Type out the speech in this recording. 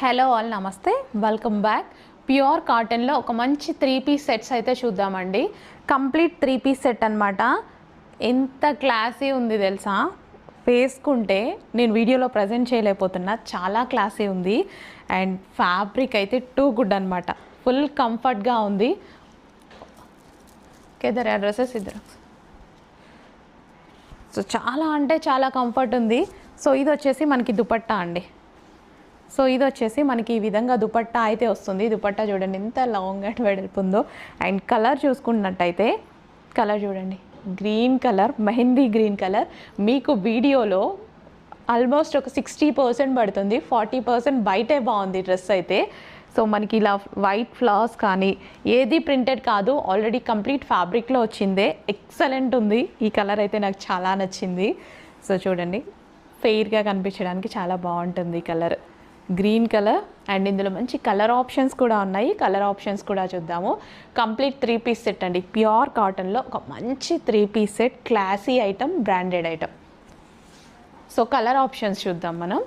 Hello all నమస్తే, welcome back. Pure కాటన్లో ఒక మంచి 3 పీస్ సెట్స్ అయితే చూద్దామండి. కంప్లీట్ 3 పీస్ సెట్ అనమాట. ఎంత క్లాసీ ఉంది తెలుసా, వేసుకుంటే నేను వీడియోలో ప్రజెంట్ చేయలేకపోతున్నా, చాలా క్లాసీ ఉంది. అండ్ ఫ్యాబ్రిక్ అయితే టూ గుడ్ అనమాట, ఫుల్ కంఫర్ట్గా ఉంది. ఇద్దరు డ్రెస్సెస్ ఇద్దరు, సో చాలా అంటే చాలా కంఫర్ట్ ఉంది. సో ఇది వచ్చేసి మనకి దుపట్టా అండి. సో ఇది వచ్చేసి మనకి ఈ విధంగా దుపట్టా అయితే వస్తుంది. దుపట్టా చూడండి ఎంత లాంగ్ అండ్ వెడల్పు ఉందో. అండ్ కలర్ చూసుకున్నట్టయితే కలర్ చూడండి, green colour, mehndi green colour. మీకు వీడియోలో ఆల్మోస్ట్ ఒక 60% పడుతుంది, 40% బయటే బాగుంది డ్రెస్ అయితే. సో మనకి ఇలా వైట్ ఫ్లవర్స్ కానీ ఏది ప్రింటెడ్ కాదు, ఆల్రెడీ కంప్లీట్ ఫ్యాబ్రిక్లో వచ్చిందే. ఎక్సలెంట్ ఉంది. ఈ కలర్ అయితే నాకు చాలా నచ్చింది. సో చూడండి, ఫెయిర్గా కనిపించడానికి చాలా బాగుంటుంది ఈ కలర్, గ్రీన్ కలర్. అండ్ ఇందులో మంచి కలర్ ఆప్షన్స్ కూడా ఉన్నాయి. కలర్ ఆప్షన్స్ కూడా చూద్దాము. కంప్లీట్ 3 పీస్ సెట్ అండి, ప్యూర్ కాటన్లో ఒక మంచి 3 piece set, classy item, branded item. So colour options చూద్దాం మనం.